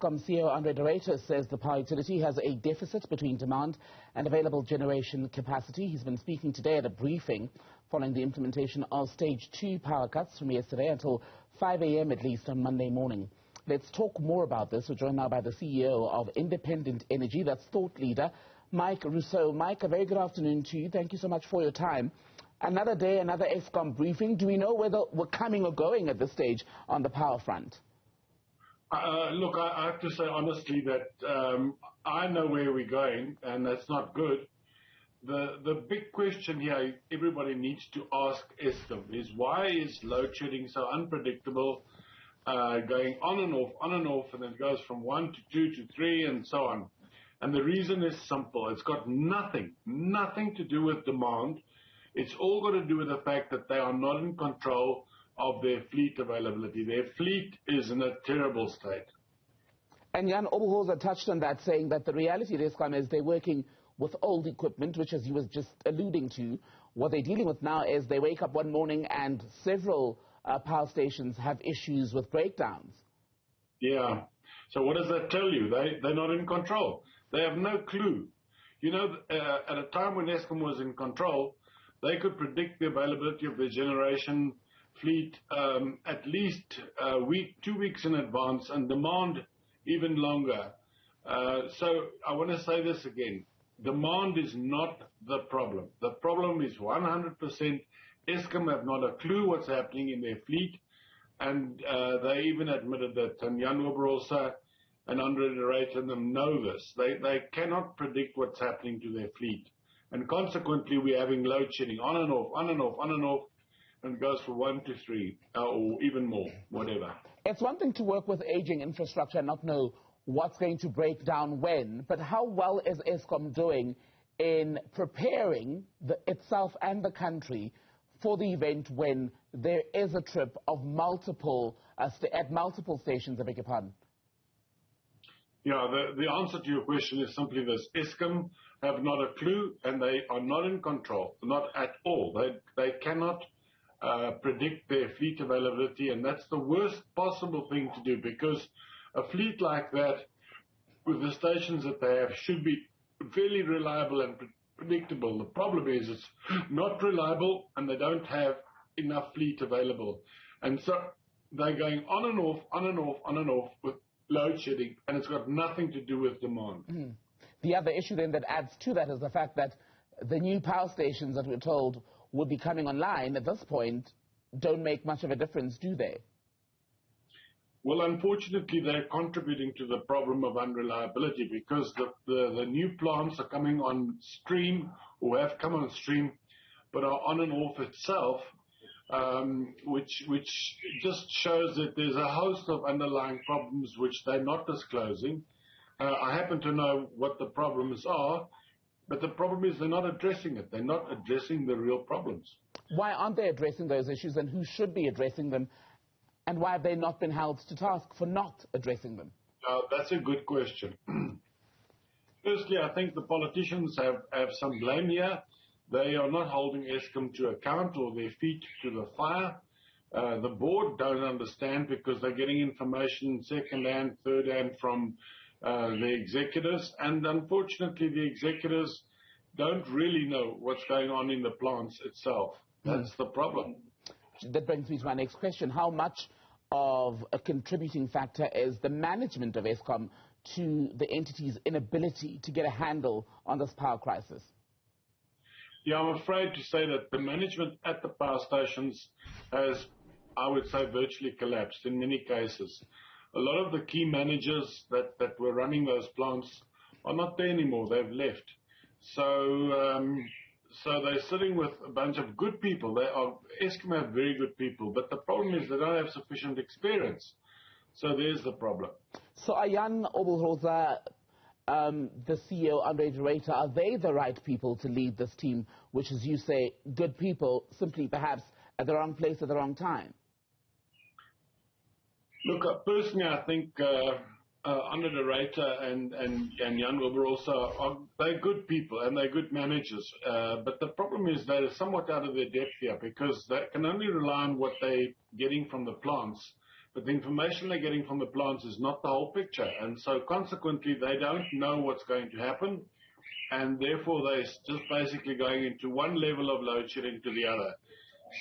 Eskom CEO Ruyter says the power utility has a deficit between demand and available generation capacity. He's been speaking today at a briefing following the implementation of stage 2 power cuts from yesterday until 5 a.m. at least on Monday morning. Let's talk more about this. We're joined now by the CEO of Independent Energy, that's thought leader, Mike Rossouw. Mike, a very good afternoon to you. Thank you so much for your time. Another day, another Eskom briefing. Do we know whether we're coming or going at this stage on the power front? Look, I have to say honestly that I know where we're going, and that's not good. The big question here everybody needs to ask Eskom is, why is load shedding so unpredictable, going on and off, and then it goes from 1 to 2 to 3 and so on. And the reason is simple. It's got nothing to do with demand. It's all got to do with the fact that they are not in control of their fleet availability. Their fleet is in a terrible state. And Jan Oberholzer touched on that, saying that the reality at Eskom is they're working with old equipment, which, as you was just alluding to, what they're dealing with now is they wake up one morning and several power stations have issues with breakdowns. Yeah. So what does that tell you? They're not in control. They have no clue. You know, at a time when Eskom was in control, they could predict the availability of their generation fleet at least a week, 2 weeks in advance, and demand even longer. So I want to say this again. Demand is not the problem. The problem is 100% Eskom have not a clue what's happening in their fleet, and they even admitted that. And Jan Oberholzer and Ruyter and them know this. They cannot predict what's happening to their fleet. And consequently, we're having load shedding on and off, and it goes from 1 to 3, or even more, whatever. It's one thing to work with aging infrastructure and not know what's going to break down when, but how well is Eskom doing in preparing itself and the country for the event when there is a trip of multiple, at multiple stations, I beg your pardon? Yeah, the answer to your question is simply this. Eskom have not a clue, and they are not in control, not at all. They cannot predict their fleet availability, and that's the worst possible thing to do, because a fleet like that, with the stations that they have, should be fairly reliable and predictable. The problem is it's not reliable, and they don't have enough fleet available. And so they're going on and off with load shedding, and it's got nothing to do with demand. Mm. The other issue then that adds to that is the fact that the new power stations that we're told would be coming online at this point don't make much of a difference, do they? Well, unfortunately, they're contributing to the problem of unreliability, because the new plants are coming on stream, or have come on stream, but are on and off itself, which just shows that there's a host of underlying problems which they're not disclosing. I happen to know what the problems are, but the problem is they're not addressing it. They're not addressing the real problems. Why aren't they addressing those issues, and who should be addressing them? And why have they not been held to task for not addressing them? That's a good question. Firstly, I think the politicians have some blame here. They are not holding Eskom to account, or their feet to the fire. The board don't understand, because they're getting information second-hand, third-hand from the executives, and unfortunately the executives don't really know what's going on in the plants itself. That's the problem. That brings me to my next question. How much of a contributing factor is the management of Eskom to the entity's inability to get a handle on this power crisis? Yeah, I'm afraid to say that the management at the power stations has, I would say, virtually collapsed in many cases. A lot of the key managers that were running those plants are not there anymore. They've left. So they're sitting with a bunch of good people. Eskom have very good people, but the problem is they don't have sufficient experience. So there's the problem. So Jan Oberholzer, the CEO, Ruyter, are they the right people to lead this team, which, as you say, good people, simply perhaps at the wrong place at the wrong time? Look, personally, I think Ruyter and Jan Oberholzer, they're good people and they're good managers. But the problem is they're somewhat out of their depth here, because they can only rely on what they're getting from the plants. but the information they're getting from the plants is not the whole picture. And so consequently, they don't know what's going to happen, and therefore they're just basically going into one level of load shedding to the other.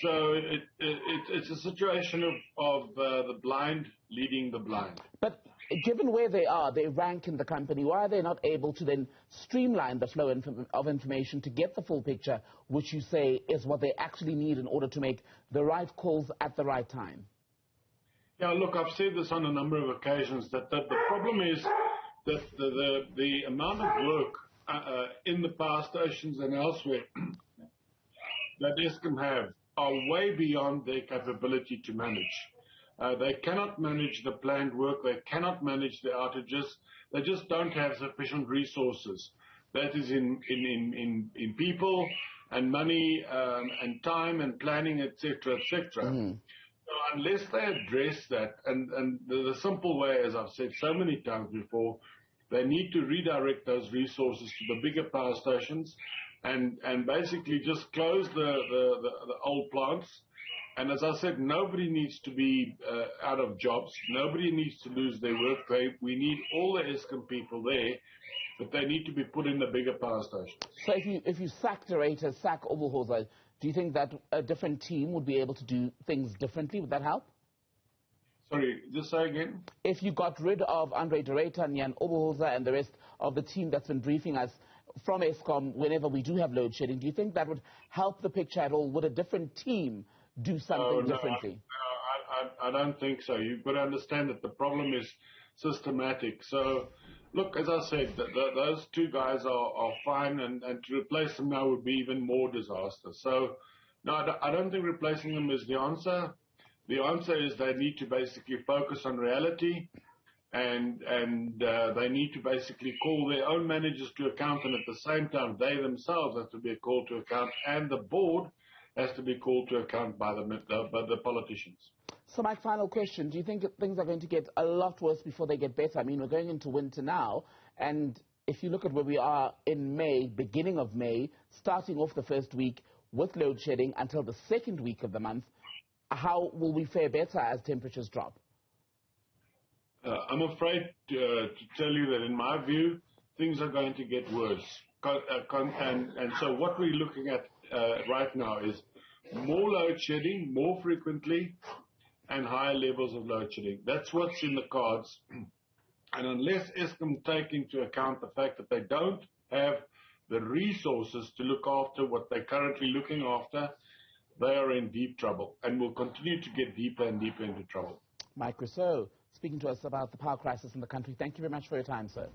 So it's a situation of the blind leading the blind. But given where they are, they rank in the company, why are they not able to then streamline the flow of information to get the full picture, which you say is what they actually need in order to make the right calls at the right time? Yeah, look, I've said this on a number of occasions, that the problem is that the amount of work in the power stations and elsewhere that Eskom have are way beyond their capability to manage. They cannot manage the planned work. They cannot manage the outages. They just don't have sufficient resources. That is in people and money and time and planning, etc., etc. So unless they address that, and the simple way, as I've said so many times before, they need to redirect those resources to the bigger power stations and basically just close the old plants. And as I said, nobody needs to be out of jobs. Nobody needs to lose their work. We need all the Eskom people there, but they need to be put in the bigger power stations. So if you sack Ruyter, sack Oberholzer, do you think that a different team would be able to do things differently? Would that help? Sorry, just say again. If you got rid of Andre de Ruyter, Jan Oberholzer, and the rest of the team that's been briefing us from Eskom whenever we do have load shedding, do you think that would help the picture at all? Would a different team do something differently? I don't think so. You've got to understand that the problem is systematic. So, look, as I said, those two guys are fine, and to replace them now would be even more disaster. So, no, I don't think replacing them is the answer. The answer is they need to basically focus on reality, and they need to basically call their own managers to account, and at the same time, they themselves have to be called to account, and the board has to be called to account by the politicians. So my final question, do you think things are going to get a lot worse before they get better? I mean, we're going into winter now, and if you look at where we are in May, beginning of May, starting off the first week with load shedding until the second week of the month, how will we fare better as temperatures drop? I'm afraid to tell you that in my view, things are going to get worse. And so what we're looking at right now is more load shedding, more frequently, and higher levels of load shedding. That's what's in the cards. And unless Eskom take into account the fact that they don't have the resources to look after what they're currently looking after, they are in deep trouble and will continue to get deeper and deeper into trouble. Mike Rossouw, speaking to us about the power crisis in the country. Thank you very much for your time, sir.